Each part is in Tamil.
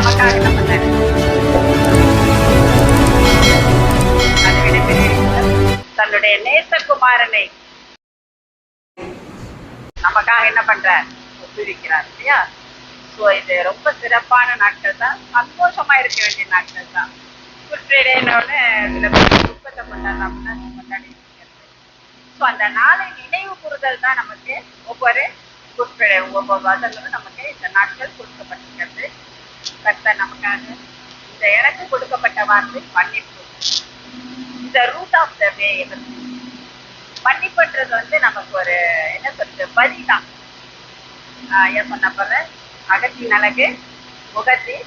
நமக்காக நம்ம தன்னுடைய நேசகுமாரனை நமக்காக என்ன பண்றார், ஒப்புவிக்கிறார் இல்லையா? ஸோ இது ரொம்ப சிறப்பான நாட்கள் தான், சந்தோஷமா இருக்க வேண்டிய நாட்கள் தான். குட் ஃப்ரைடேன்னு சில பேர் துக்கத்தை கொண்டாடுறாங்கன்னா கொண்டாடி இருக்கிறது. ஸோ அந்த நாளை நினைவு கூறுதல் தான் நமக்கு ஒவ்வொரு குட் ஃப்ரைடே, ஒவ்வொரு வருடங்களும் நமக்கு இந்த நாட்கள் கொடுக்கப்பட்டிருக்கிறது. கர்த்தர் நமக்காக இந்த எனக்கு கொடுக்கப்பட்ட வார்த்தை மன்னிப்பு. இந்த ரூட் ஆஃப் த வே. மன்னிப்புன்றது வந்து நமக்கு ஒரு என்ன சொல்றது, வரிதான். ஏன் சொன்ன போல அகத்தின் அழகு முகத்தில்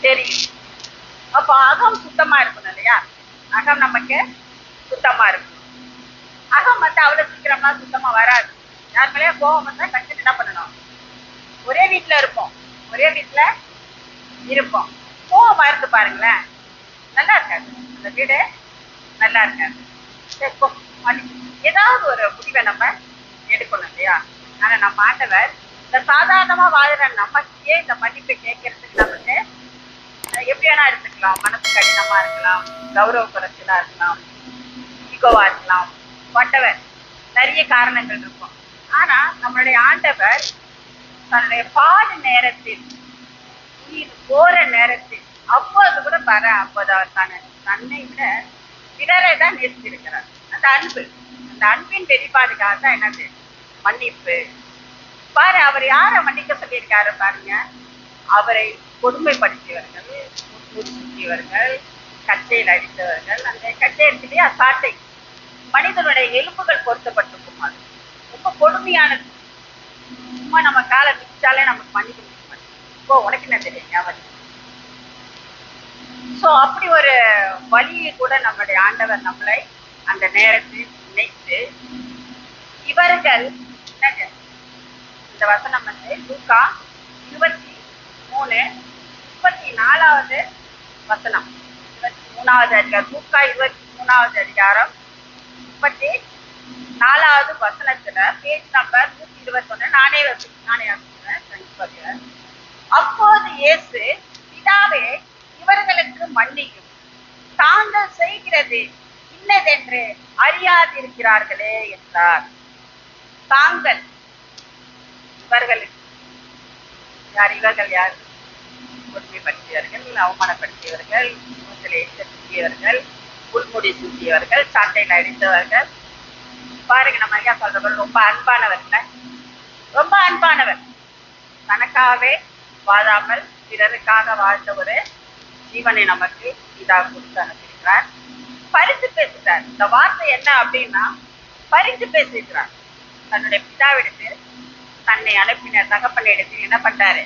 தெரியும். அப்போ அகம் சுத்தமா இருக்கணும் இல்லையா? அகம் நமக்கு சுத்தமா இருக்கும். அகம் வந்து அவ்வளவு சீக்கிரமா சுத்தமா வராது. யார் மேலேயே கோவம் வந்தா டக்குன்னு என்ன பண்ணணும்? ஒரே வீட்டுல இருப்போம், ஒரே வீட்டுல இருப்போம், கோவமா இருந்து பாருங்களேன், நல்லா இருக்காது, அந்த வீடு நல்லா இருக்காது. ஏதாவது ஒரு முடிவை நம்ம எடுக்கணும் இல்லையா? ஆனா நம்ம ஆண்டவர் இந்த சாதாரணமா வாழ்ற நமக்கே இந்த மன்னிப்பை கேட்கறதுக்கு நமக்கு எப்படி வேணா எடுத்துக்கலாம். மனசு கடினமா இருக்கலாம், கௌரவ குறைச்சலா இருக்கலாம், ஈகோவா இருக்கலாம், வட்டவர் நிறைய காரணங்கள் இருக்கும். ஆனா நம்மளுடைய ஆண்டவர் தன்னுடைய பாடு நேரத்தில், உயிர் போற நேரத்தில், அப்போது கூட அப்போது அவர் தன்னை விட பிறரை தான் நேசித்திருக்கிறார். அந்த அன்பு, அந்த அன்பின் வெளிப்பாடுக்காக தான் என்னது மன்னிப்பு. பாரு, அவர் யாரை மன்னிக்க சொல்லியிருக்காரு பாருங்க. அவரை கொடுமைப்படுத்தியவர்கள், சுற்றியவர்கள், கட்டையில் அடித்தவர்கள், அந்த கட்டை எடுத்துலையா சாட்டை, மனிதனுடைய எலும்புகள் பொருத்தப்பட்டிருக்கும். அது ரொம்ப கொடுமையானது. சும்மா நம்ம காலை மிச்சாலே நமக்கு மன்னிக்க முடிய மாட்டேங்குது. இப்போ உனக்கு என்ன தெரியுங்க வலி? ஸோ அப்படி ஒரு வழியை கூட நம்மளுடைய ஆண்டவர் நம்மளை அந்த நேரத்தில் நினைத்து, இவர்கள் என்னங்க இந்த வசனம் வந்து லூக்கா 23:34 வசனம், 23வது அதிகாரம், லூக்கா 23வது அதிகாரம் 34வது வசனத்துல பேஜ் நம்பர் 121. நானே வாசிக்கிறேன். அப்போது இயேசு, பிதாவே இவர்களுக்கு மன்னியும், தாங்கள் செய்கிறது இன்னதென்று அறியாதிருக்கிறார்களே என்றார். தாங்கள், இவர்களுக்கு யார்? இவர்கள் யார்? கொடுமைப்படுத்தியவர்கள், அவமானப்படுத்தியவர்கள், மூச்சிலை சுற்றியவர்கள், உள்முடி சுற்றியவர்கள், சாட்டையில் அடித்தவர்கள். பாருங்க, நம்ம ஐயா சொல்றவர்கள் ரொம்ப அன்பானவர்கள், ரொம்ப அன்பானவர். தனக்காகவே வாழாமல் பிறருக்காக வாழ்ந்த ஒரு ஜீவனை நமக்கு இதா கொடுத்து அனுப்பியிருக்கிறார். பரிந்து பேசுகிறார். இந்த வார்த்தை என்ன அப்படின்னா பரிந்து பேசுகிறார். தன்னுடைய பிதாவிடத்து, தன்னை அனுப்பின தகப்பனிடத்தில் என்ன பண்றாரு?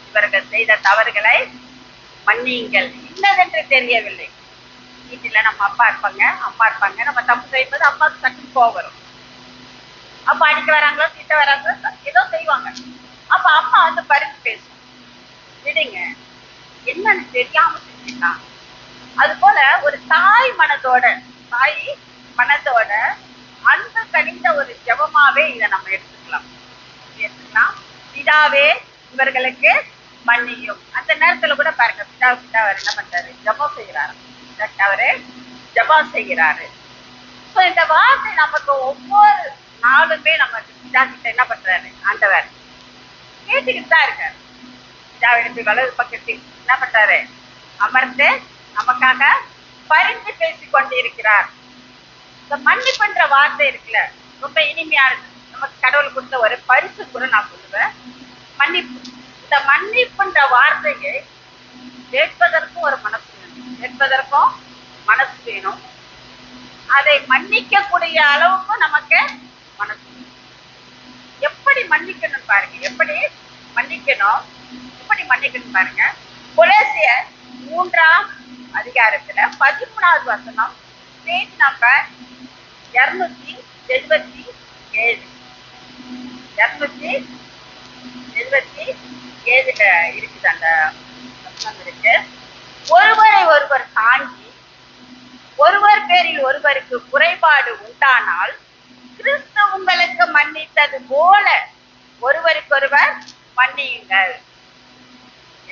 இவர்கள் செய்த தவறுகளை மன்னியுங்கள், இன்னதென்று தெரியவில்லை. வீட்டுல நம்ம அப்பா இருப்பாங்க, அம்மா இருப்பாங்க. நம்ம தப்பு செய்யும்போது அப்பாவுக்கு சட்டு கோவம் வரும். அப்பா அடிக்க வராங்களோ, திட்ட வராங்களோ, ஏதோ செய்வாங்க. அப்ப அம்மா வந்து பரிந்து பேசும், விடுங்க, என்னன்னு தெரியாம செஞ்சுட்டான். அது போல ஒரு தாய் மனதோட அன்பு கனிந்த ஒரு ஜெபமாவே இதை நம்ம எடுத்துக்கலாம். பிதாவே இவர்களுக்கு மன்னியும். அந்த நேரத்துல கூட பாருங்க, பிதாவர் என்ன பண்றாரு? ஜெபம் செய்யறாரு. அவரு ஜெபம் செய்கிறாரு. ஸோ இந்த வார்த்தை நமக்கு ஒவ்வொரு நாளுமே நமக்கு பிதா கிட்ட என்ன பண்றாரு? ஆண்டவர் கேட்டுக்கிட்டு தான் இருக்காரு. பிதாவிடத்தில் வலது பக்கத்தில் என்ன பண்றாரு? அமர்ந்து நமக்காக பரிந்து பேசிக் கொண்டிருக்கிறார். இந்த மன்னிப்புன்ற வார்த்தை இருக்குல்ல, ரொம்ப இனிமையானது. நமக்கு கடவுள் கொடுத்த ஒரு பரிசு கூட நான் சொல்லுவேன், மன்னிப்பு. இந்த மன்னிப்புன்ற வார்த்தையை கேட்பதற்கும் ஒரு மனசு வேணும், கேட்பதற்கும் மனசு வேணும். அதை மன்னிக்க கூடிய அளவுக்கும் நமக்கு மனசு வேணும். எப்படி மன்னிக்கணும் பாருங்க, எப்படி மன்னிக்கணும் பாருங்க. கொலோசியர் 3ஆம் அதிகாரத்துல 13வது வசனம், பேஜ் நம்பர் 277. 277 இருக்குது அந்த வசனம் இருக்கு. ஒருவரை ஒருவர் தாங்கி, ஒருவர் பேரில் ஒருவருக்கு குறைபாடு உண்டானால், கிறிஸ்து உங்களுக்கு மன்னித்தது போல ஒருவருக்கொருவர் மன்னியுங்கள்.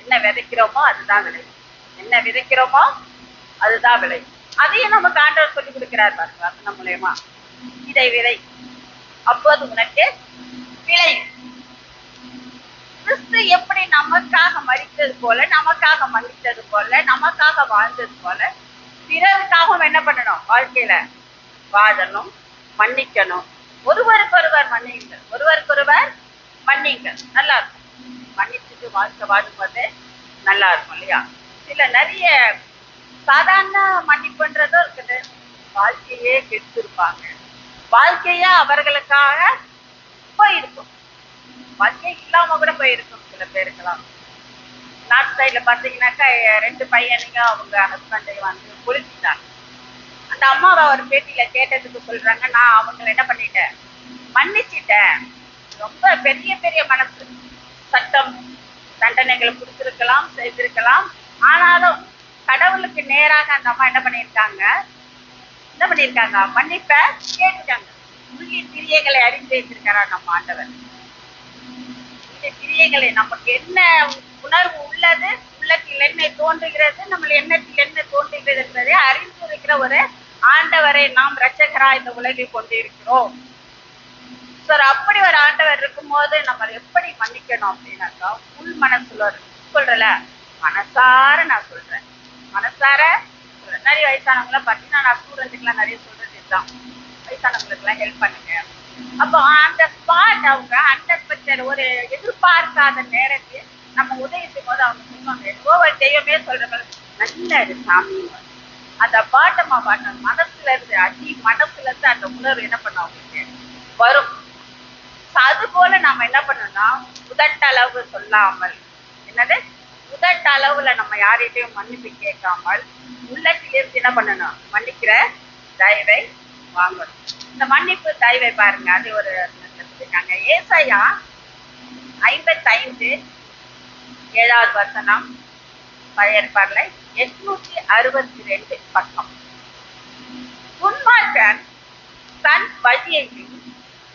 என்ன விதைக்கிறோமோ அதுதான் விளையும். என்ன விதைக்கிறோமோ அதுதான் விளையும். அதையும் நமக்கு ஆண்டவர் சொல்லி கொடுக்கிறார் பாருங்க வசனம் மூலயமா. இதை விதை, அப்போது உனக்கு விளையும். கிறிஸ்து எப்படி நமக்காக மரித்தது போல, நமக்காக மன்னித்தது போல, நமக்காக வாழ்ந்தது போல, பிறருக்காகவும் என்ன பண்ணணும்? வாழ்க்கையில வாழணும், மன்னிக்கணும். ஒருவருக்கொருவர் மன்னியுங்கள், ஒருவருக்கொருவர் மன்னிங்கள். நல்லா இருக்கும். மன்னிச்சுட்டு வாழ்க்கை வாழும்போது நல்லா இருக்கும் இல்லையா? சில நிறைய சாதாரண மன்னிப்புன்றதும் இருக்குது. வாழ்க்கையே கெடுத்திருப்பாங்க, வாழ்க்கையே அவர்களுக்காக போயிருக்கும், வாழ்க்கை இல்லாம கூட போயிருக்கும். சில பேருக்கெல்லாம் நார்த் சைட்ல பாத்தீங்கன்னாக்கா 2 பையனுங்க அவங்க ஹஸ்பண்டை வந்து பொழிச்சிட்டாங்க. அந்த அம்மாவை ஒரு பேட்டியில கேட்டதுக்கு சொல்றாங்க, நான் அவங்களை என்ன பண்ணிட்டேன், மன்னிச்சிட்டேன். ரொம்ப பெரிய பெரிய மனசு, சட்டம் தண்டனைகளை கொடுத்திருக்கலாம், செய்திருக்கலாம். ஆனாலும் கடவுளுக்கு நேராக அந்த அம்மா என்ன பண்ணியிருக்காங்க, மன்னிப்ப கேட்டுட்டாங்க. உரிய கிரியைகளை அறிந்து வைத்திருக்கிறார் நம்ம ஆண்டவர். கிரியைகளை நமக்கு என்ன உணர்வு உள்ளது, உள்ளத்தில் என்ன தோன்றுகிறது, நம்ம எண்ணத்தில் என்ன தோன்றுகிறது என்பதை அறிந்து இருக்கிற ஒரு ஆண்டவரை நாம் இரட்சகரா இந்த உலகில் கொண்டு இருக்கிறோம். சார் அப்படி ஒரு ஆண்டவர் இருக்கும் போது நம்ம எப்படி மன்னிக்கணும் அப்படின்னாக்கா, உள் மனசுல சொல்றல, மனசார நான் சொல்றேன், மனசார சொல்றேன். நிறைய வயசானவங்களாம் பார்த்தீங்கன்னா நான் ஸ்டூடெண்ட்டுக்கெல்லாம் நிறைய சொல்றது இதுதான், வயசானவங்களுக்கு எல்லாம் ஹெல்ப் பண்ணுங்க. அப்போ அந்த ஸ்பாட் அவங்க 100% ஒரு எதிர்பார்க்காத நேரத்தில் நம்ம உதவி செய்யும் போது அவங்க சொல்லுவாங்க, ஒவ்வொரு தெய்வமே சொல்ற நல்ல சாமி. அந்த பாட்டமா பாட்டம் மனசுல இருந்து மனசுல இருந்து அந்த உணர்வு என்ன பண்ண அவங்களுக்கு வரும். அது போல நாம என்ன பண்ணணும்னா, உதட்டளவு சொல்லாமல், என்னது உதட்டளவுல நம்ம யார்கிட்டையும் மன்னிப்பு கேட்காமல் உள்ளத்திலிருந்து என்ன பண்ணணும், மன்னிக்கிற தயவை வாங்கணும். இந்த மன்னிப்பு தயவை பாருங்க, அது ஒரு சொல்லிருக்காங்க. ஏசாயா 55:7 வசனம், பழைய ஏற்பாடுல 862 பக்கம். துன்மார்க்கன் தன் வழியையும்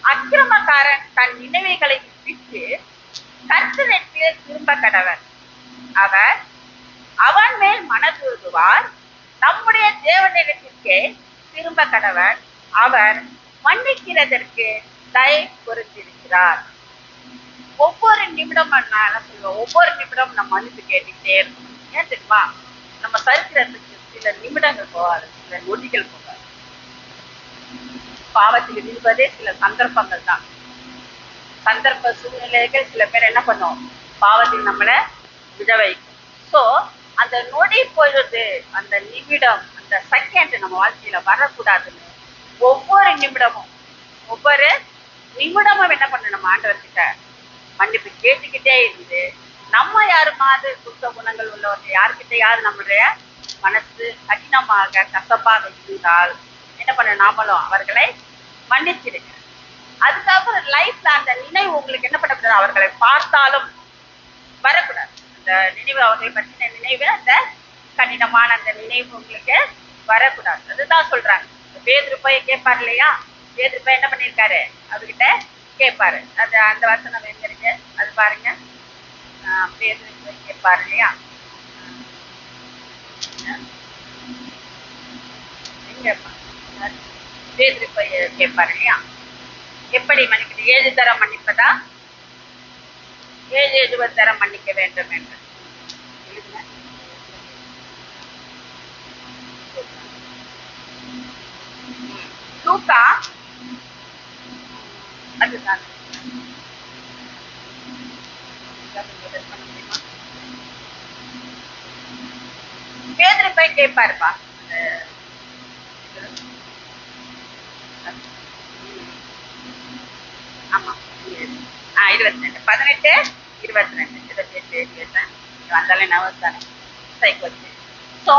அக்கிரமக்காரன் தன் நினைவுகளை விட்டு கர்த்தரிடத்தில் திரும்ப கடவன். அவர் அவன் மேல் மனதுருகுவார். நம்முடைய தேவனிடத்திற்கே திரும்ப கடவன். அவர் மன்னிக்கிறதற்கு தயை பொறுத்திருக்கிறார். ஒவ்வொரு நிமிடம் நான் என்ன சொல்லுவேன், ஒவ்வொரு நிமிடம் நம்ம மன்னிப்பு கேட்டுக்கிட்டே இருக்கணும். ஏன் தெரியுமா, நம்ம சரித்திரத்துக்கு சில நிமிடங்கள் போகாது, சில நொடிகள் போகாது. பாவத்தில் விழுவதே சில சந்தர்ப்பங்கள் தான். சந்தர்ப்ப சூழ்நிலைகள் சில பேர் என்ன பண்ணும், பாவத்தில் நம்மளை விழ வைக்கும். ஸோ அந்த நொடி பொழுது, அந்த நிமிடம், அந்த செகண்ட் நம்ம வாழ்க்கையில வரக்கூடாதுன்னு ஒவ்வொரு நிமிடமும் என்ன பண்ணணும், நம்ம ஆண்டவர்கிட்ட மன்னிப்பு கேட்டுக்கிட்டே இருந்து, நம்ம யாருமாவது குற்ற குணங்கள் உள்ளவங்க யாருக்கிட்டையாவது நம்மளுடைய மனசு கடினமாக கசப்பாக இருந்தால் என்ன பண்ண, நாமளும் அவர்களை மன்னிச்சிடுங்க. அதுக்கப்புறம் லைஃப்ல அந்த நினைவு உங்களுக்கு என்ன பண்ணக்கூடாது, அவர்களை பார்த்தாலும் வரக்கூடாது. அந்த நினைவு, அவர்களை பற்றின நினைவு, அந்த கடினமான அந்த நினைவு உங்களுக்கு வரக்கூடாது. அதுதான் சொல்றாங்க. பேதுரு போய் கேட்பாரு இல்லையா, பேதுரு போய் என்ன பண்ணிருக்காரு, அவர்கிட்ட கேட்பாரு. அது அந்த வசனம் எங்க இருக்கு அது பாருங்க. பேதுரு போய் கேட்பாரு இல்லையா, பேதுரு போய் கேட்பாரு இல்லையா, எப்படி மன்னிப்பது, 7 தரம் மன்னிப்பதா, 7 தரம் மன்னிக்க வேண்டும் என்று. லூக்கா அதுதான் பேதுரு போய் கேட்பாருப்பா. ஆமா 22 18 22 28 28 வந்தாலே நவஸ் தானே சைக்கோச்சு. ஸோ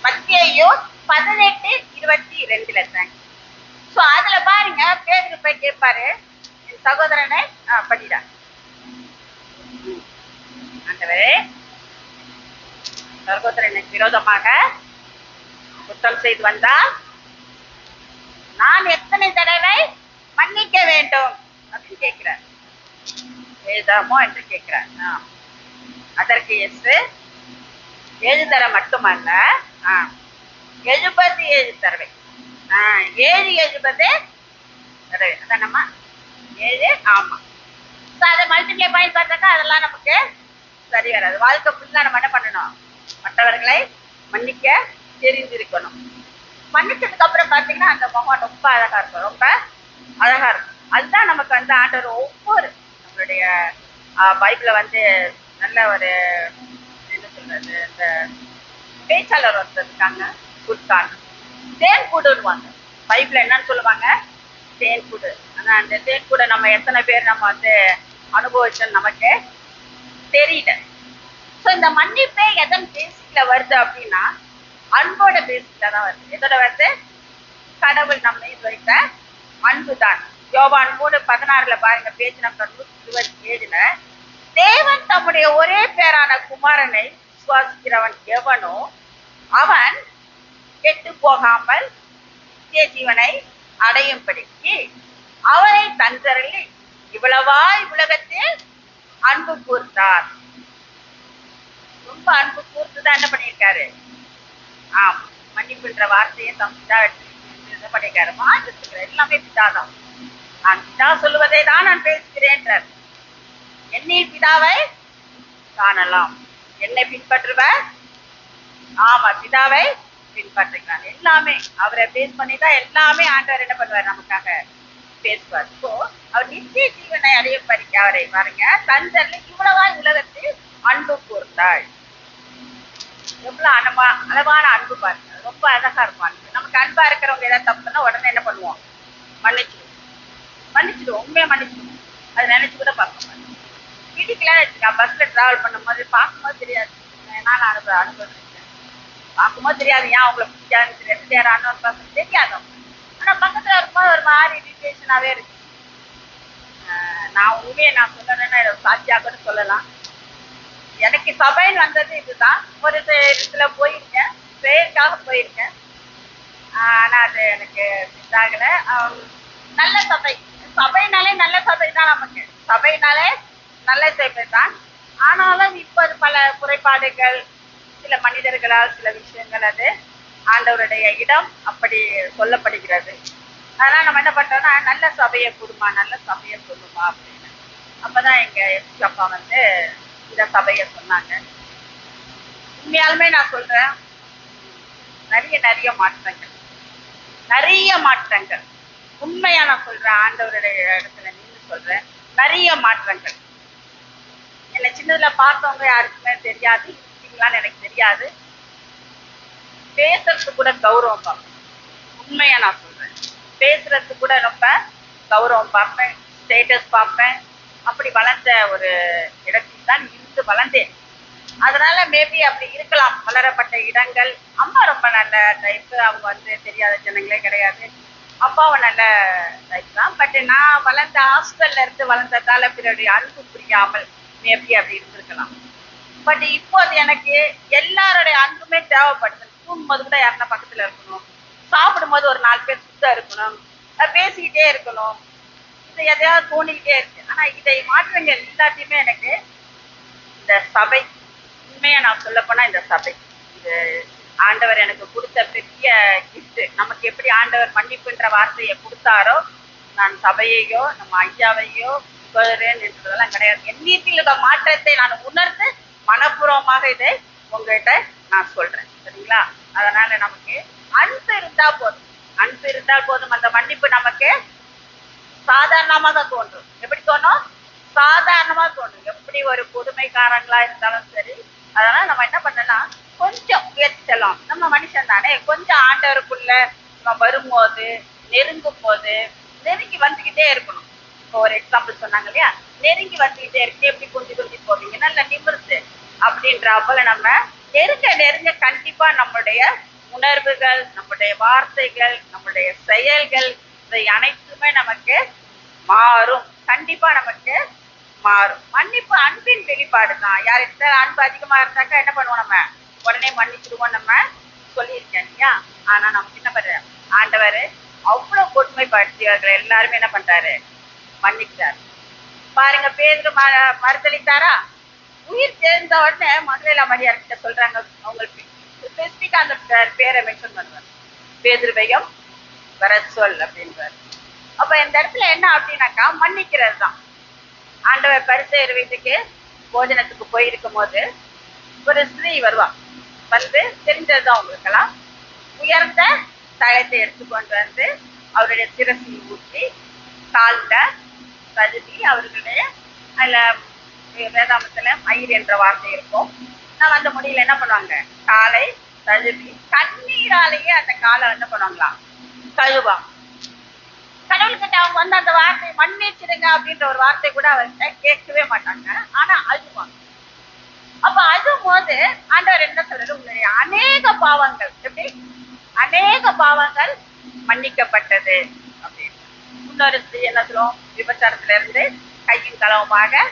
மத்தியோ 18:22 தாங்க. ஸோ அதுல பாருங்க, பேதுரு போய் கேட்பாரு, என் சகோதரனை படிடா, ஆண்டவரே சகோதரனுக்கு விரோதமாக குற்றம் செய்து வந்தால் நான் எத்தனை தடவை மன்னிக்க வேண்டும் அப்படின்னு கேட்கிறார். வேதமோ என்று கேட்கிறார். அதற்கு இயேசு 7 தர மட்டுமல்ல, 77 தடவை. 7 70 தடவை அதானம்மா 7. ஆமா. அதை மல்டிப்ளை பண்ணி பார்த்தாக்கா அதெல்லாம் நமக்கு சரி வராது. வாழ்க்கை ஃபுல்லா நம்ம என்ன பண்ணணும்? மற்றவர்களை மன்னிக்க தெரிந்திருக்கணும். மன்னிச்சதுக்கு அப்புறம் பாத்தீங்கன்னா அந்த முகம் ரொம்ப அழகா இருக்கும், ரொம்ப அழகா இருக்கும். அதுதான் நமக்கு வந்து ஆண்டவர் ஒவ்வொரு நம்மளுடைய பைபிள வந்து நல்ல ஒரு என்ன சொல்றது, இந்த பேச்சாளர் ஒருத்தர் இருக்காங்க, குட்கான் தேன் கூடுவாங்க. பைபிள் என்னன்னு சொல்லுவாங்க? தேன் கூடு. ஆனா அந்த தேன் கூட நம்ம எத்தனை பேர் நம்ம வந்து அனுபவிச்சோம் நமக்கு தெரியல. ஸோ இந்த மன்னிப்பே எதன் பேசிக்ல வருது அப்படின்னா அன்போட பேசிக்ல தான் வருது. எதோட வருது? கடவுள் நம்மை வைத்த அன்பு தான். யோவான் 3:16 பாருங்க, பேஜ் நம்பர் 127. தேவன் தம்முடைய ஒரே பேரான குமாரனை விசுவாசிக்கிறவன் எவனோ அவன் கெட்டு போகாமல் நித்திய ஜீவனை அடையும்படிக்கு அவரை தந்தரலி இவ்வளவாய் உலகத்தில் அன்பு கூர்ந்தார். ரொம்ப அன்பு கூர்த்துதான் என்ன பண்ணியிருக்காரு? மன்னிப்புன்ற வார்த்தையை தம் பிதா என்ன பண்ணிருக்காரு? மாற்றிருக்கிற எல்லாமே பிதாதான். நான் பிதா சொல்லுவதை தான் நான் பேசுகிறேன். என்னில் பிதாவை காணலாம். என்னை பின்பற்றுவர் பிதாவை பின்பற்றுகிறான். எல்லாமே அவரை பேஸ் பண்ணிதான் எல்லாமே ஆண்டவர் என்ன பண்ணுவார்? நமக்காக பேசுவார். ஸோ அவர் நித்திய ஜீவனை அடைய பறிக்க அவரை பாருங்க தந்தர்ல இவ்வளவாய் உலகத்தில் அன்பு கூர்ந்தாள். எவ்வளவு அளவான அன்பு பாருங்க. ரொம்ப அழகா இருக்கும் அன்பு. நமக்கு அன்பா இருக்கிறவங்க ஏதாவது தப்புன்னா உடனே என்ன பண்ணுவோம்? மன்னிச்சிடுவோம். உண்மையா மன்னிச்சிடுவோம். அதை நினைச்சு கூட பார்க்க மாட்டோம். வீட்டுக்கெல்லாம் வச்சுக்கா, பஸ்ல டிராவல் பண்ணும் போது பார்க்கும்போது தெரியாது. நான் அனுபவிச்சிருக்கேன். பார்க்கும்போது தெரியாது ஏன் அவங்களை பிடிக்காதுன்னு தெரியாது, யாரான பசங்க தெரியாது. ஆனா பக்கத்துல இருக்கும்போது ஒரு மாதிரி இரிட்டேஷனாவே இருக்கு. நான் உண்மையை நான் சொல்லணும்னா சாட்சியா கூட சொல்லலாம். எனக்கு சபைன்னு வந்தது இதுதான். ஒரு இடத்துல போயிருக்கேன், பேருக்காக போயிருக்கேன். ஆனா அது எனக்கு இதாகல. நல்ல சபை, சபைனாலே நல்ல சபை தான். நமக்கு சபைனாலே நல்ல சபை தான். ஆனாலும் இப்போது பல குறைபாடுகள், சில மனிதர்களால் சில விஷயங்கள், அது ஆண்டவருடைய இடம் அப்படி சொல்லப்படுகிறது. அதனால நம்ம என்ன பண்றோம்னா நல்ல சபையை கொடுமா, நல்ல சபையை சொல்லுமா அப்படின்னு. அப்பதான் எங்க எஸ்பி அப்பா வந்து இந்த சபையை சொன்னாங்க. உண்மையாலுமே நான் சொல்றேன், நிறைய மாற்றங்கள் உண்மையா நான் சொல்றேன். ஆண்டவருடைய இடத்துல நின்று சொல்றேன், நிறைய மாற்றங்கள். என்னை சின்னதுல பார்த்தவங்க யாருக்குமே தெரியாது, இருக்கீங்களான்னு எனக்கு தெரியாது. பேசுறது கூட கௌரவம் பார்ப்பேன். உண்மையா நான் சொல்றேன், பேசுறது கூட ரொம்ப கௌரவம் பார்ப்பேன், ஸ்டேட்டஸ் பார்ப்பேன். அப்படி வளர்ந்த ஒரு இடத்தில் தான் இருந்து வளர்ந்தேன். அதனால மேபி அப்படி இருக்கலாம், வளரப்பட்ட இடங்கள். அம்மா ரொம்ப நல்ல டைப்பு, அவங்க வந்து தெரியாத ஜனங்களே கிடையாது. அப்பாவும் நல்ல டைப் தான். பட் நான் வளர்ந்த ஹாஸ்டல்ல இருந்து வளர்ந்ததால பிறருடைய அன்பு புரியாமல் மேபி அப்படி இருந்திருக்கலாம். பட் இப்போது எனக்கு எல்லாருடைய அன்புமே தேவைப்படுது. தூங்கும்போது கூட யாருன்னா பக்கத்துல இருக்கணும், சாப்பிடும்போது ஒரு 4 பேர் சுத்தம் இருக்கணும், பேசிக்கிட்டே இருக்கணும். இது எதையாவது தோணிக்கிட்டே இருக்கு. ஆனா இதை மாற்றங்கள் எல்லாத்தையுமே எனக்கு இந்த சபை, உண்மையா நான் சொல்ல போனா இந்த சபை, இது ஆண்டவர் எனக்கு கொடுத்த பெரிய கிஃப்ட். நமக்கு எப்படி ஆண்டவர் மன்னிப்புன்ற வார்த்தையை கொடுத்தாரோ, நான் சபையையோ நம்ம ஐயாவையோ என்றதெல்லாம் கிடையாது. என் வீட்டில் உள்ள மாற்றத்தை நான் உணர்ந்து மனப்பூர்வமாக இதை உங்ககிட்ட நான் சொல்றேன். சரிங்களா? அதனால நமக்கு அன்பு இருந்தா போதும், அன்பு இருந்தால் போதும். அந்த மன்னிப்பு நமக்கு சாதாரணமாக தோன்றும். எப்படி தோணும்? சாதாரணமா தோணும். எப்படி ஒரு புதுமைக்காரங்களா இருந்தாலும் சரி. அதனால நம்ம என்ன பண்ணலாம், கொஞ்சம் முயற்சி செல்லலாம். நம்ம மனுஷன் தானே, கொஞ்சம் ஆண்டவருக்குள்ள நம்ம வரும்போது, நெருங்கும் போது நெருங்கி வந்துகிட்டே இருக்கணும். இப்போ ஒரு எக்ஸாம்பிள் சொன்னாங்க இல்லையா, நெருங்கி வந்துகிட்டே இருக்கு. எப்படி கொஞ்சம் போவீங்க, நல்ல நிமிர்ந்து அப்படின்ற போல நம்ம நெருங்க கண்டிப்பா நம்மளுடைய உணர்வுகள், நம்முடைய வார்த்தைகள், நம்முடைய செயல்கள், இதை அனைத்துமே நமக்கு மாறும். கண்டிப்பா நமக்கு மாறும். மன்னிப்பு அன்பின் வெளிப்பாடு தான். யார்கிட்ட அன்பு அதிகமா இருந்தாக்கா என்ன பண்ணுவோம், நம்ம உடனே மன்னிச்சிடுவோம், நம்ம சொல்லியிருக்கேன் இல்லையா. ஆனா நமக்கு என்ன பண்ற ஆண்டவர் அவ்வளவு கொடுமைப்படுத்தியவர்கள் எல்லாருமே என்ன பண்றாரு, மன்னிக்கிறாரு. பாருங்க, பேதுரு மறுதளித்தாரா? உயிர் தெரிந்த உடனே மதுரையில மரியாதை கிட்ட சொல்றாங்க, அவங்களுக்கு ஸ்பெசிபிக்கா அந்த பேரை மென்ஷன் பண்ணுவார். பேதுருவையும் வர சொல் அப்படின்றார். அப்ப இந்த இடத்துல என்ன அப்படின்னாக்கா மன்னிக்கிறது தான். ஆண்டவர் பரிசேயர் வீட்டுக்கு போஜனத்துக்கு போயிருக்கும் போது ஒரு ஸ்திரீ வருவா. வந்து தெரிஞ்சதுதான் உங்களுக்கெல்லாம், உயர்ந்த தயத்தை எடுத்துக்கொண்டு வந்து அவருடைய சிரசி ஊற்றி காலில் கழுவி அவர்களுடைய அதுல வேதாமத்துல மயிர் என்ற வார்த்தை இருக்கும். நம்ம அந்த முடியல என்ன பண்ணுவாங்க, காலை கழுவி கண்ணீராலேயே அந்த காலை என்ன பண்ணுவாங்களா கழுவாங்க. கடவுள்கிட்ட அவங்க வந்து அந்த வார்த்தை மன்னிச்சிடுங்க அப்படின்ற ஒரு வார்த்தை கூட அவர்கிட்ட கேட்கவே மாட்டாங்க. ஆனா அழுவாங்க. அப்ப அழும் போது ஆண்டவர் என்ன சொல்றாரு, உங்களுடைய அநேக பாவங்கள் எப்படி அநேக பாவங்கள் மன்னிக்கப்பட்டது அப்படின்னு. இன்னொரு ஸ்திரீ என்ன சொல்லுவோம், விபச்சாரத்துல இருந்து கையும் களவுமாக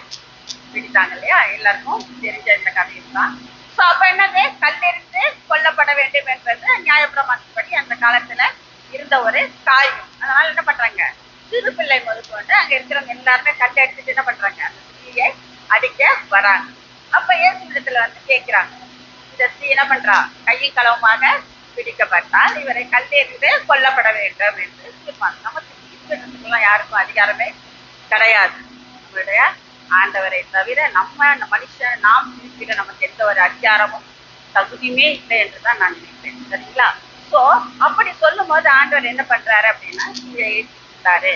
பிடித்தாங்க இல்லையா, எல்லாருக்கும் தெரிஞ்ச இந்த கதையும் தான். சோ அப்ப என்னது, கல்லெறிந்து கொல்லப்பட வேண்டும் என்பது நியாயப்பிரமாணப்படி அந்த காலத்துல இருந்த ஒரு காரியம். அதனால என்ன பண்றாங்க, சிறு பிள்ளை முதற்கொண்டு அங்க இருக்கிறவங்க எல்லாருமே கல்லை எடுத்துட்டு என்ன பண்றாங்க, அந்த ஸ்திரீயை அடிக்க வராங்க. அப்ப இயேசுவிடத்துல வந்து கேட்கிறாங்க, இந்த ஸ்திரீ என்ன பண்றா, கையும் களவுமாக பிடிக்கப்பட்டால் இவரை கல்லெறிந்து கொல்லப்பட வேண்டும் என்று தீர்மானம். நமக்கு தீர்ப்பு யாருக்கும் அதிகாரமே கிடையாது, நம்மளுடைய ஆண்டவரை தவிர. நம்ம மனுஷன் நாம் தீர்ப்பிட நமக்கு எந்த ஒரு அதிகாரமும் தகுதியுமே இல்லை என்றுதான் நான் நினைப்பேன். சரிங்களா? சோ அப்படி சொல்லும் போது ஆண்டவர் என்ன பண்றாரு அப்படின்னா, ஏற்றிக்கிட்டாரு.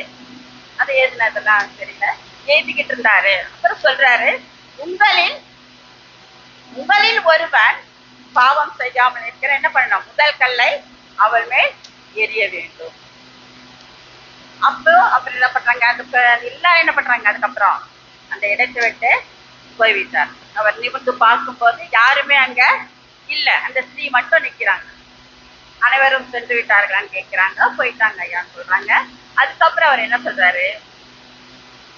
அதை ஏதினதெல்லாம் தெரியல, ஏற்றிக்கிட்டு இருந்தாரு. அப்புறம் சொல்றாரு, உங்களில் ஒருவன் பாவம் செய்யாமல் இருக்கிற என்ன பண்ணணும், முதல் கல்லை அவள் மேல் எரிய வேண்டும். அப்புறம் என்ன பண்றாங்க, அதுக்கு எல்லாரும் என்ன பண்றாங்க, அதுக்கப்புறம் அந்த இடத்தை விட்டு போய்விட்டார். அவர் நிமிர்ந்து பார்க்கும் போது யாருமே அங்க இல்ல, அந்த ஸ்திரீ மட்டும் நிக்கிறாங்க. அனைவரும் சென்று விட்டார்களான்னு கேட்கிறாங்க. போயிட்டாங்க ஐயான்னு சொல்றாங்க. அதுக்கப்புறம் அவர் என்ன சொல்றாரு,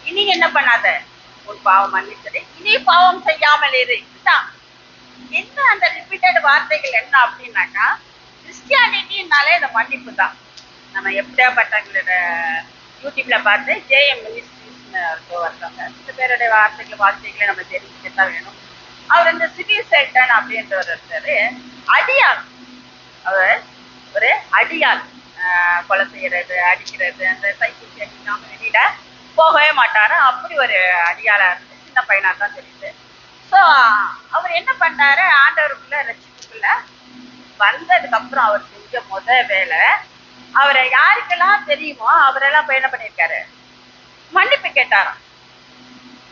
இனி என்ன பண்ணாத, உன் பாவம் மன்னிச்சது, இனி பாவம் செய்யாமல் இரு. என்ன அந்த ரிப்பீட்டட் வார்த்தைகள் என்ன அப்படின்னாக்கா, கிறிஸ்டியானிட்டினாலே இந்த மன்னிப்பு தான். நம்ம எப்படியாப்பட்டவங்களோட யூடியூப்ல பார்த்து ஜேஎம் ஒருத்தவங்க இந்த பேருடைய வார்த்தைகளை நம்ம தெரிஞ்சுக்கிட்டா வேணும். அவர் இந்த சிட்டி செல்டன் அப்படின்றவர் இருக்காரு, அடியாள். அவர் ஒரு அடியாள், கொலை செய்யறது, அடிக்கிறது, அந்த சைக்கிள் அடிக்காம வெளியில போகவே மாட்டாரு. அப்படி ஒரு அடியாளா இருந்து சின்ன பையனா தான் தெரியுது. ஸோ அவர் என்ன பண்ணாரு, ஆண்டவருக்குள்ள ரசிப்புக்குள்ள வந்ததுக்கு அப்புறம் அவர் செஞ்ச வேலை, அவரை யாருக்கெல்லாம் தெரியுமோ அவரெல்லாம் போய் என்ன பண்ணியிருக்காரு, மன்னிப்பு கேட்டாராம்.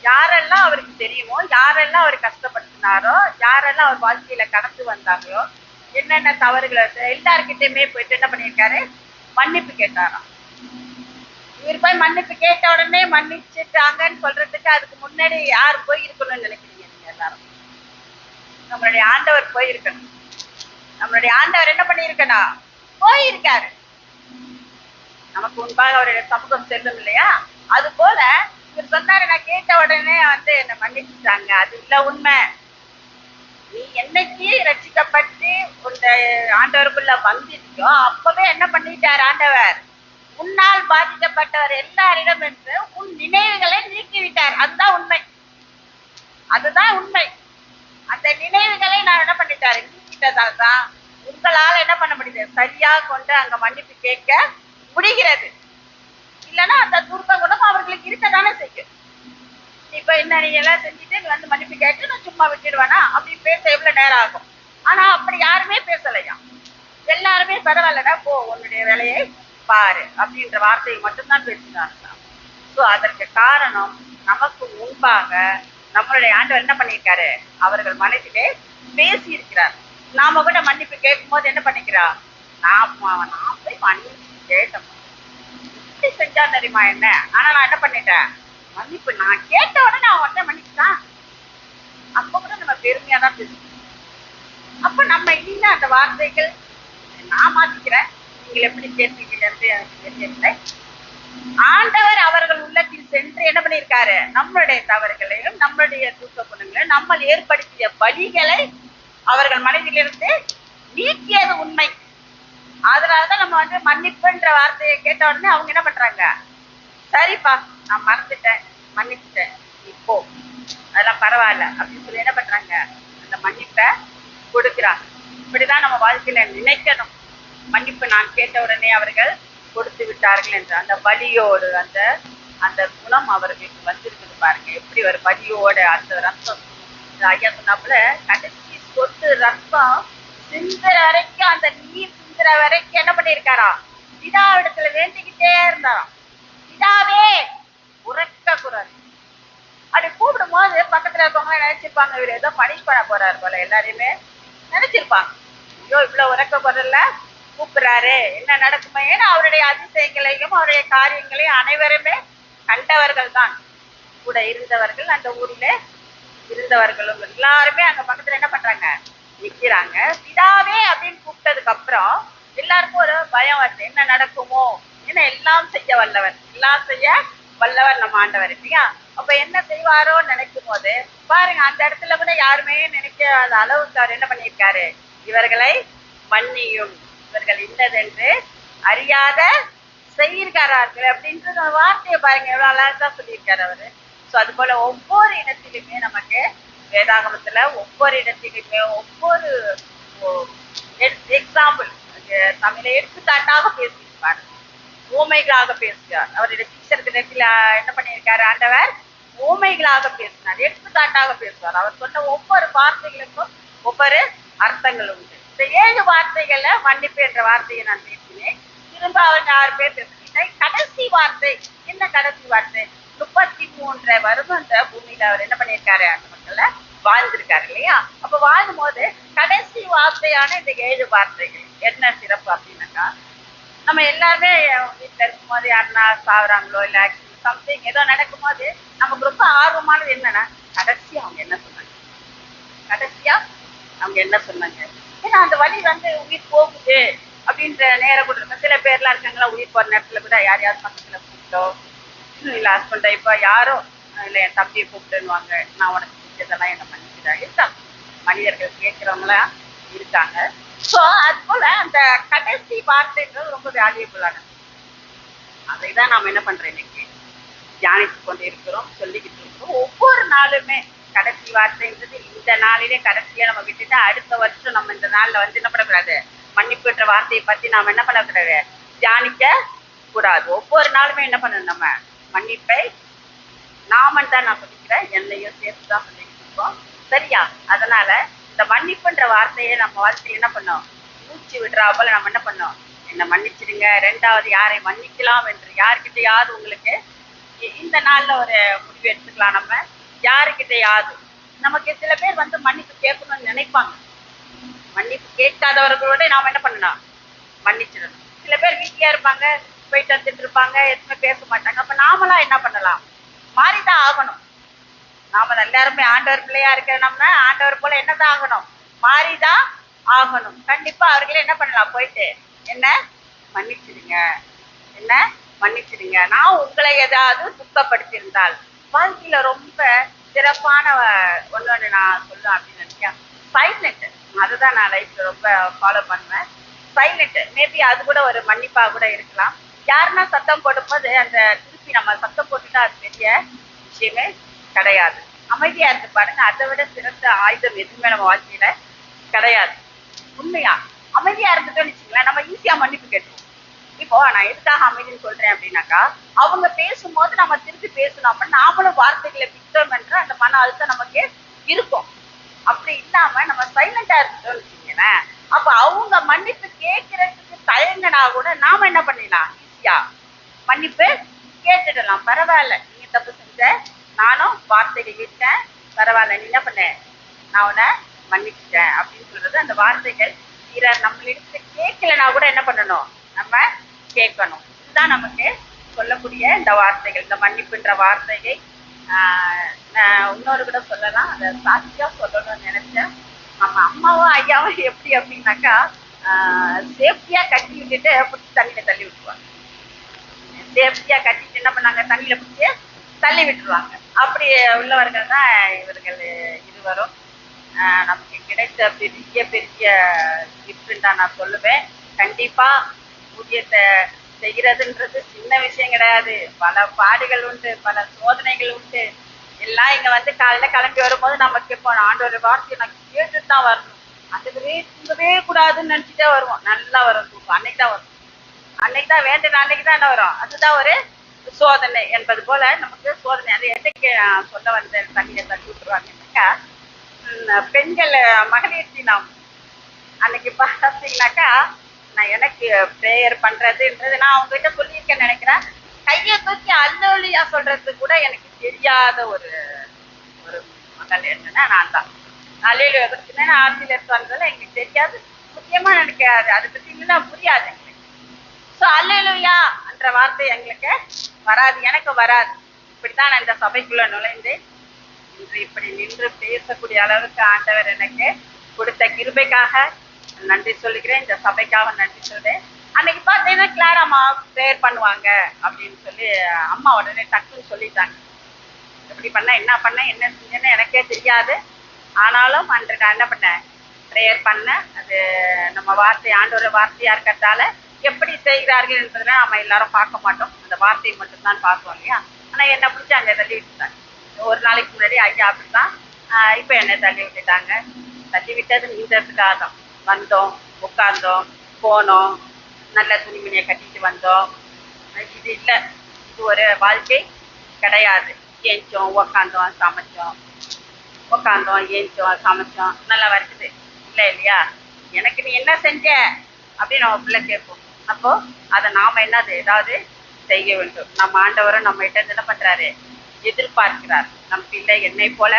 யாரெல்லாம் அவருக்கு தெரியுமோ, யாரெல்லாம் அவர் கஷ்டப்படுத்தினாரோ, யாரெல்லாம் அவர் வாழ்க்கையில கடந்து வந்தாங்களோ, என்னென்ன தவறுகளை எல்லாருக்கிட்டையுமே போயிட்டு என்ன பண்ணியிருக்காரு, மன்னிப்பு கேட்டாராம். இவர் போய் மன்னிப்பு கேட்ட உடனே மன்னிச்சுட்டாங்கன்னு சொல்றதுக்கு அதுக்கு முன்னாடி யார் போய் இருக்கணும்னு நினைக்கிறீங்க நீங்க எல்லாரும்? நம்மளுடைய ஆண்டவர் போயிருக்கணும். நம்மளுடைய ஆண்டவர் என்ன பண்ணியிருக்கணும், போயிருக்காரு. நமக்கு முன்பாக அவருடைய சமூகம் செல்லும் இல்லையா, அது போல இவர் சொன்னாரு, நான் கேட்ட உடனே வந்து என்ன மன்னிச்சுட்டாங்க. அது இல்ல உண்மை. நீ என்னைக்கு ரட்சிக்கப்பட்டு உந்த ஆண்டவருக்குள்ள வந்துட்டியோ அப்பவே என்ன பண்ணிட்டார் ஆண்டவர், உன்னால் பாதிக்கப்பட்டவர் எல்லாரிடம் என்று உன் நினைவுகளை நீக்கிவிட்டார். அதுதான் உண்மை, அதுதான் உண்மை. அந்த நினைவுகளை நான் என்ன பண்ணிட்டாரு, நீக்கிட்டதால் தான் உங்களால் என்ன பண்ண முடியுது, சரியா கொண்டு அங்க மன்னிப்பு கேட்க முடிகிறது. இல்லைன்னா அந்த துர்க்க குணம் அவர்களுக்கு இருக்கதானே செய்யும். இப்ப என்ன நீ எல்லாம் செஞ்சுட்டு நீ வந்து மன்னிப்பு கேட்டு நான் சும்மா விட்டுடுவேனா அப்படின்னு பேச எவ்வளவு நேரம் ஆகும். ஆனா அப்படி யாருமே பேசலையா, எல்லாருமே பரவாயில்லடா போ உன்னுடைய வேலையை பாரு அப்படின்ற வார்த்தையை மட்டும்தான் பேசினாங்க. ஸோ அதற்கு காரணம், நமக்கு முன்பாக நம்மளுடைய ஆண்டவர் என்ன பண்ணியிருக்காரு, அவர்கள் மனதிலே பேசி இருக்கிறார். நாம கூட மன்னிப்பு கேட்கும் போது என்ன பண்ணிக்கிறா, நான் போய் மன்னிப்பு கேட்டேன், இப்படி செஞ்சா தெரியுமா என்ன, ஆனா நான் என்ன பண்ணிட்டேன், மன்னிப்பு நான் கேட்ட உடனே அவன் வந்து மன்னிச்சுட்டான். அப்ப கூட நம்ம பெருமையா தான் பேசணும். அப்ப நம்ம இனிமே அந்த வார்த்தைகள் நான் மாத்திக்கிறேன், நீங்கள் எப்படி கேட்பீங்க என்று எனக்கு தெரியவில்லை. ஆண்டவர் அவர்கள் உள்ளத்தில் சென்று என்ன பண்ணியிருக்காரு, நம்மளுடைய தவறுகளையும் நம்மளுடைய தூக்க குணங்களையும் நம்ம ஏற்படுத்திய வழிகளை அவர்கள் மனதிலிருந்து நீக்கியது உண்மை. அதனாலதான் நம்ம வந்து மன்னிப்புன்ற வார்த்தையை கேட்ட உடனே அவங்க என்ன பண்றாங்க, சரிப்பா நான் மறந்துட்டேன் மன்னிச்சுட்டேன் இப்போ அதெல்லாம் பரவாயில்ல அப்படின்னு சொல்லி என்ன பண்றாங்க, அந்த மன்னிப்பை கொடுக்குறாங்க. இப்படிதான் நம்ம வாழ்க்கையில நினைக்கணும். மன்னிப்பு நான் கேட்ட உடனே அவர்கள் கொடுத்து விட்டார்கள் என்று அந்த வலியோடு அந்த அந்த குணம் அவர்களுக்கு வந்திருக்குது பாருங்க. எப்படி ஒரு வலியோட அந்த ரத்தம், ஐயா சொன்னாப்புல கடைசி சொட்டு ரத்தம் சிந்துற வரைக்கும், அந்த நீர் சிந்துற வரைக்கும் என்ன பண்ணிருக்காரா, பிதா இடத்துல வேண்டிக்கிட்டே இருந்தாராம். பிதாவே, உறக்க குரல். அப்படி கூப்பிடும் போது பக்கத்துல இருக்கவங்க நினைச்சிருப்பாங்க, இவர் ஏதோ பணி பண்ண போறாரு போல, எல்லாரையுமே நினைச்சிருப்பாங்க. ஐயோ இவ்வளவு உறக்க குரல்ல கூப்பிடுறாரு, என்ன நடக்குமா? ஏன்னா அவருடைய அதிசயங்களையும் அவருடைய காரியங்களையும் அனைவருமே கண்டவர்கள் தான், கூட இருந்தவர்கள், அந்த ஊர்ல இருந்தவர்களும் எல்லாருமே அங்க பக்கத்துல என்ன பண்றாங்க, நிக்கிறாங்க. பிதாவே அப்படின்னு கூப்பிட்டதுக்கு அப்புறம் எல்லாருக்கும் ஒரு பயம் வருது, என்ன நடக்குமோ? ஏன்னா எல்லாம் செய்ய வல்லவர், எல்லாம் செய்ய வல்லவர் நம்ம ஆண்டவர் இல்லையா? அப்ப என்ன செய்வாரோன்னு நினைக்கும் போது பாருங்க, அந்த இடத்துல கூட யாருமே நினைக்காத அளவுக்கு அவர் என்ன பண்ணியிருக்காரு, இவர்களை மன்னியும், இவர்கள் இன்னதென்று அறியாத செய்கிறார்கள் அப்படின்ற வார்த்தையை பாருங்க, எவ்வளவு அழகா சொல்லியிருக்காரு அவரு. சோ அது போல ஒவ்வொரு இடத்திலுமே நமக்கு வேதாகமத்துல ஒவ்வொரு இடத்திலுமே ஒவ்வொரு எக்ஸாம்பிள், தமிழ எடுத்துக்காட்டாக பேசியிருப்பார், ஊமைகளாக பேசுகிறார். அவருடைய டீச்சருக்கு என்ன பண்ணியிருக்காரு ஆண்டவர், ஊமைகளாக பேசினார், எடுத்துக்காட்டாக பேசுவார். அவர் சொன்ன ஒவ்வொரு வார்த்தைகளுக்கும் ஒவ்வொரு அர்த்தங்கள் உண்டு. இந்த 7 வார்த்தைகள்ல மன்னிப்பு என்ற வார்த்தையை நான் பேசினேன். திரும்ப அவர் 6 பேர் பேசினேன். கடைசி வார்த்தை என்ன, கடைசி வார்த்தை 33 வருடம் அந்த பூமியில அவர் என்ன பண்ணியிருக்காரு, அந்த மக்களை வாழ்ந்திருக்காரு இல்லையா? அப்ப வாழும் போது கடைசி வார்த்தையான இந்த 7 வார்த்தைகள் என்ன சிறப்பு அப்படின்னாக்கா, நம்ம எல்லாருமே வீட்டுல இருக்கும் போது யாருன்னா சாவுறாங்களோ இல்ல சம்திங் ஏதோ நடக்கும் போது நமக்கு ரொம்ப ஆர்வமானது என்னன்னா, கடைசியா அவங்க என்ன சொன்னாங்க, கடைசியா அவங்க என்ன சொன்னாங்க. ஏன்னா அந்த வழி உயிர் போகுது அப்படின்ற நேரம் கூட இருக்கும். சில பேர்லாம் இருக்காங்களா, உயிர் போற நேரத்துல கூட யாரையாவது பக்கத்துல கூப்பிட்டோ இல்ல ஹஸ்பண்டா இப்ப யாரோ இல்ல என் தம்பியை கூப்பிட்டுன்னுவாங்க, நான் உனக்கு பிடிச்சதெல்லாம் என்ன மன்னிக்கிறேன் இருக்காங்க, மனிதர்கள் கேட்கிறவங்களா இருக்காங்க. சோ அது போல அந்த கடைசி வார்த்தைன்றது ரொம்ப வேல்யூபிளானது. அதைதான் நாம என்ன பண்றோம், இன்னைக்கு தியானித்து கொண்டு இருக்கிறோம், சொல்லிக்கிட்டு இருக்கோம். ஒவ்வொரு நாளுமே கடைசி வார்த்தைன்றது இந்த நாளிலே கடைசியா நம்ம விட்டுட்டு அடுத்த வருஷம் நம்ம இந்த நாள்ல என்ன பண்ணக்கூடாது, மன்னிப்புன்ற வார்த்தையை பத்தி நாம என்ன பண்ணக்கூடாது, தியானிக்க கூடாது. ஒவ்வொரு நாளுமே என்ன பண்ணணும், நம்ம மன்னிப்பை நாமன் தான் நான் சொல்லிக்கிறேன், என்னையும் சேர்த்துதான் சொல்லிக்கிட்டு இருக்கோம் சரியா? அதனால இந்த மன்னிப்புன்ற வார்த்தையை நம்ம வாழ்க்கையை என்ன பண்ணோம், மூச்சு விடுறா போல நம்ம என்ன பண்ணோம், என்ன மன்னிச்சிடுங்க. 2வது யாரை மன்னிக்கலாம் என்று யாருக்கிட்டையாவது உங்களுக்கு இந்த நாள்ல ஒரு முடிவு எடுத்துக்கலாம். நம்ம யாருக்கிட்டையாவது நமக்கு சில பேர் மன்னிப்பு கேட்கணும்னு நினைப்பாங்க, மன்னிப்பு கேட்காதவர்களோட நாம என்ன பண்ணணும், மன்னிச்சிடணும். சில பேர் வீட்டியா இருப்பாங்க, போயிட்டு வந்துட்டு இருப்பாங்க, எதுவுமே பேச மாட்டாங்க. அப்ப நாமலாம் என்ன பண்ணலாம், மாறிதான் ஆகணும். நாம எல்லாருமே ஆண்டவர் பிள்ளையா இருக்கிற நம்ம ஆண்டவர் போல என்னதான் ஆகணும், மாறிதான் ஆகணும். கண்டிப்பா அவர்களே என்ன பண்ணலாம், போயிட்டு என்ன மன்னிச்சிடுங்க, என்ன மன்னிச்சிடுங்க. நான் உங்களை ஏதாவது சுத்தப்படுத்தியிருந்தால், வாழ்க்கையில ரொம்ப சிறப்பான ஒண்ணு நான் சொல்லுவேன் அப்படின்னு நினைக்கிறேன், சைலண்ட். அதுதான் நான் லைஃப்ல ரொம்ப ஃபாலோ பண்ணுவேன். சைலண்ட் மேபி அது கூட ஒரு மன்னிப்பா கூட இருக்கலாம். யாருன்னா சத்தம் போடும்போது அந்த திருப்பி நம்ம சத்தம் போட்டுட்டா அது பெரிய விஷயமே கிடையாது. அமைதியா இருக்கு பாருங்க, அதை விட சிறந்த ஆயுதம் எதுவுமே நம்ம வாழ்க்கையில கிடையாது. உண்மையா அமைதியா இருந்துட்டோம்னு வச்சுங்களேன், நம்ம ஈஸியா மன்னிப்பு கேட்டுருவோம். இப்போ நான் எதுக்காக அமைதின்னு சொல்றேன் அப்படின்னாக்கா, அவங்க பேசும்போது நம்ம திருப்பி பேசணும், நாமளும் வார்த்தைகளை விட்டோம் என்ற அந்த மன அழுத்தம் நமக்கு இருக்கும். அப்படி இல்லாம நம்ம சைலண்டா இருந்துட்டோம்னு வச்சுங்களேன், அப்ப அவங்க மன்னிப்பு கேட்கறதுக்கு தயங்கினா கூட நாம என்ன பண்ணிடலாம், ஈஸியா மன்னிப்பு கேட்டுடலாம். பரவாயில்ல, நீங்க தப்பு செஞ்ச, நானும் வார்த்தைகள் விட்டேன், பரவாயில்ல, நீ என்ன பண்ண, நான் உன்னை மன்னிச்சிட்டேன் அப்படின்னு சொல்றது. அந்த வார்த்தைகள் பிறர் நம்மளிடத்துல கேட்கலனா கூட என்ன பண்ணணும், நம்ம கேட்கணும். இதுதான் நமக்கு சொல்லக்கூடிய இந்த வார்த்தைகள், இந்த மன்னிப்புன்ற வார்த்தையை. இன்னொரு கூட சொல்லலாம், அதை சாட்சியா சொல்லணும்னு நினைச்சேன். நம்ம அம்மாவும் ஐயாவும் எப்படி அப்படின்னாக்கா, சேஃப்டியா கட்டி விட்டுட்டு பிடிச்சி தண்ணியில தள்ளி விட்டுருவாங்க. சேஃப்டியா கட்டிட்டு என்ன பண்ணாங்க, தண்ணியில பிடிச்சி தள்ளி விட்டுருவாங்க. அப்படி உள்ளவர்கள் தான் இவர்கள் இருவரும். நமக்கு கிடைத்த பெரிய பெரிய கிஃப்ட் தான் நான் சொல்லுவேன். கண்டிப்பா ஊதியத்தை செய்கிறதுன்றது சின்ன விஷயம் கிடையாது. பல பாடுகள் உண்டு, பல சோதனைகள் உண்டு. எல்லாம் இங்க வந்து காலையில கிளம்பி வரும்போது நம்ம கேட்போம், ஆண்டோட வார்த்தையை நான் கேட்டுட்டு தான் வரணும், அதுவே தூங்கவே கூடாதுன்னு நினைச்சுட்டே வருவோம். நல்லா வரும் தூக்கம், அன்னைக்கு தான் வரும். அன்னைக்கு தான் வேண்டின அன்னைக்கு தான் என்ன வரும், அதுதான் ஒரு சோதனை என்பது போல நமக்கு சோதனை. அது என்னைக்கு சொல்ல வந்த தண்ணியை தள்ளி விட்டுருவாங்கன்னாக்கா, பெண்கள் மகளிர் தினம் அன்னைக்கு பார்த்தீங்கன்னாக்கா, நான் எனக்கு ப்ரேயர் பண்றதுன்றது நான் அவங்ககிட்ட சொல்லியிருக்கேன்னு நினைக்கிறேன். கையை தூக்கி அல்லோலியா சொல்றது கூட எனக்கு தெரியாத ஒரு ஒரு மகள் என்னன்னா நான் தான். அல்லோலியா கொடுத்தீங்கன்னா ஆர்த்தியில வந்ததுல எங்களுக்கு தெரியாது. முக்கியமா எனக்கு அதை பத்தி இல்லைன்னா புரியாது எங்களுக்கு. ஸோ அல்லேலூயா என்ற வார்த்தை எங்களுக்கு வராது, எனக்கு வராது. இப்படித்தான் நான் இந்த சபைக்குள்ள நுழைந்து இன்று இப்படி நின்று பேசக்கூடிய அளவுக்கு ஆண்டவர் எனக்கு கொடுத்த கிருபைக்காக நன்றி சொல்லுகிறேன். இந்த சபைக்காக நன்றி சொல்றேன். அன்னைக்கு பார்த்தீங்கன்னா கிளாராமா ப்ரேயர் பண்ணுவாங்க அப்படின்னு சொல்லி அம்மா உடனே டக்குன்னு சொல்லிட்டாங்க. எப்படி பண்ண என்ன செஞ்சேன்னு எனக்கே தெரியாது. ஆனாலும் அன்று நான் என்ன பண்ணேன், ப்ரேயர் பண்ணேன். அது நம்ம வார்த்தை ஆண்டோட வார்த்தையா இருக்கிறதால எப்படி செய்கிறார்கள் என்பதுல நம்ம எல்லாரும் பார்க்க மாட்டோம், அந்த வார்த்தையை மட்டும்தான் பார்ப்போம் இல்லையா. ஆனா என்னை பிடிச்சி அங்கே தள்ளி விட்டுட்டாங்க. ஒரு நாளைக்கு முன்னாடி ஐயா அப்படித்தான், இப்போ என்னை தள்ளி விட்டுட்டாங்க. தள்ளி விட்டது நீந்ததுக்காக தான். வந்தோம், உட்கார்ந்தோம், போனோம், நல்ல துணிமணியை கட்டிட்டு வந்தோம். இது இல்லை, இது ஒரு வாழ்க்கை கிடையாது. ஏஞ்சோம், உக்காந்தோம், சமைச்சோம், உக்காந்தோம், ஏஞ்சோம், சமைச்சோம், நல்லா வருது இல்லை இல்லையா. எனக்கு நீ என்ன செஞ்ச அப்படின்னு நம்ம பிள்ளை கேட்போம். அப்போ அதை நாம என்னது ஏதாவது செய்ய வேண்டும். நம்ம ஆண்டவரும் நம்ம கிட்ட என்ன பண்றாரு, எதிர்பார்க்கிறார். நம் பிள்ளை என்னை போல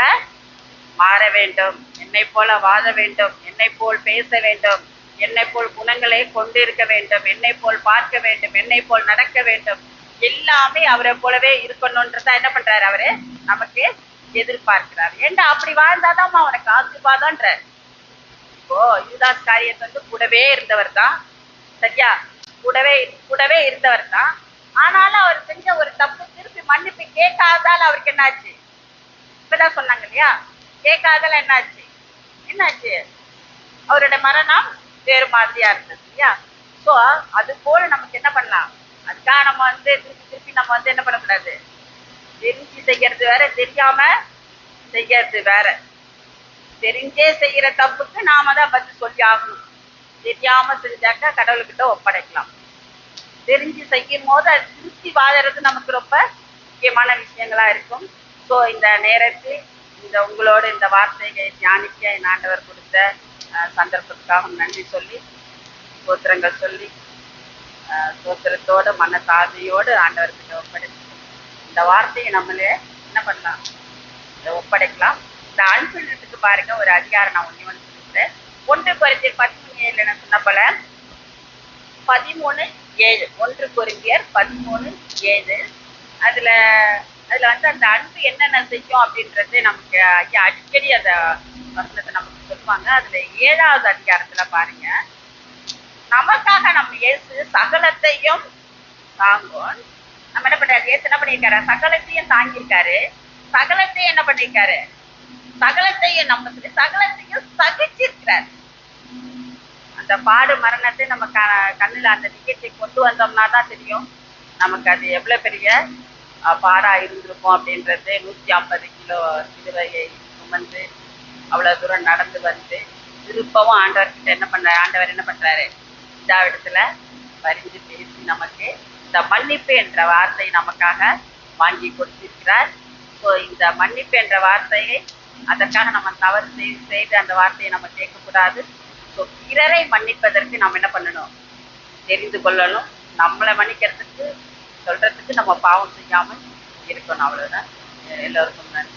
மாற வேண்டும், என்னை போல வாழ வேண்டும், என்னை போல் பேச வேண்டும், என்னை போல் குணங்களை கொண்டிருக்க வேண்டும், என்னை போல் பார்க்க வேண்டும், என்னை போல் நடக்க வேண்டும், எல்லாமே அவரை போலவே இருக்கணும்ன்றத என்ன பண்றாரு, அவரு நமக்கு எதிர்பார்க்கிறார். ஏண்டா அப்படி வாழ்ந்தாதான் அவனுக்கு ஆசீர்வாதம்ன்ற. இப்போ யூதாஸ் காரியத்தை வந்து கூடவே இருந்தவர் தான், சரியா, கூடவே இருந்தவர் தான். ஆனாலும் அவர் செஞ்ச ஒரு தப்பு திருப்பி மன்னிப்பு கேட்காதால அவருக்கு என்னாச்சு, இப்பதான் சொன்னாங்க இல்லையா, கேட்காதால என்னாச்சு, அவரோட மரணம் வேறு மாதிரியா இருந்தது இல்லையா. ஸோ அது போல நமக்கு என்ன பண்ணலாம், அதுக்காக நம்ம வந்து திருப்பி நம்ம வந்து என்ன பண்ணக்கூடாது, தெரிஞ்சு செய்யறது வேற, தெரியாம செய்யறது வேற. தெரிஞ்சே செய்யற தப்புக்கு நாம தான் பதில் சொல்லி ஆகணும். தெரியாம செஞ்சாக்கா கடவுள்கிட்ட ஒப்படைக்கலாம். தெரிஞ்சு செய்யும் போது அது திருப்தி வாழறது நமக்கு ரொம்ப முக்கியமான விஷயங்களா இருக்கும். ஸோ இந்த நேரத்தில் இந்த உங்களோட இந்த வார்த்தைகளை தியானிக்க என் ஆண்டவர் கொடுத்த சந்தர்ப்பத்துக்காக நன்றி சொல்லி சோத்திரங்கள் சொல்லி சோத்திரத்தோட மன சாதியோடு ஆண்டவர்கிட்ட ஒப்படைச்சு இந்த வார்த்தையை நம்மளே என்ன பண்ணலாம், ஒப்படைக்கலாம். இந்த அனுப்பினத்துக்கு பாருங்க, ஒரு அதிகாரம் நான் ஒண்ணு சொல்லிக்கிறேன். 1 கொரிந்தியர் 13:7 என்ன சொன்ன போல 13:7 1 கொரிந்தியர் 13:7 அதுல வந்து அந்த அன்பு என்னென்ன செய்யும் அப்படின்றது நமக்கு ஐயா அடிக்கடி அந்த வசனத்தை நமக்கு சொல்லுவாங்க. அதுல 7வது அதிகாரத்துல பாருங்க, நமக்காக நம்ம இயேசு சகலத்தையும் தாங்கும். நம்ம என்ன பண்றாரு, இயேசு என்ன பண்ணியிருக்காரு, சகலத்தையும் தாங்கியிருக்காரு. சகலத்தையும் என்ன பண்ணியிருக்காரு, சகலத்தையும் நம்ம சொல்லி சகலத்தையும் சகிச்சிருக்கிறார். அந்த பாடு மரணத்தை நம்ம கண்ணுல அந்த நிகழ்ச்சியை கொண்டு வந்தோம்னா தான் தெரியும் நமக்கு அது எவ்வளவு பெரிய பாடா இருந்திருக்கும் அப்படின்றது. 150 கிலோ சிலுவையை சுமந்து அவ்வளவு தூரம் நடந்து வந்து திருப்பவும் ஆண்டவர்கிட்ட ஆண்டவர் என்ன பண்றாரு, இந்த இடத்துல பரிந்து பேசி நமக்கு இந்த மன்னிப்பு என்ற வார்த்தை நமக்காக வாங்கி கொடுத்திருக்கிறார். ஸோ இந்த மன்னிப்பு என்ற வார்த்தையை அதற்காக நம்ம தவறு செய்து அந்த வார்த்தையை நம்ம கேட்கக்கூடாது. ஸோ பிறரை மன்னிப்பதற்கு நம்ம என்ன பண்ணணும், தெரிந்து கொள்ளணும். நம்மளை மன்னிக்கிறதுக்கு சொல்றதுக்கு நம்ம பாவம் செய்யாமல் இருக்கணும். அவ்வளவுதான். எல்லோருக்கும் நன்றி.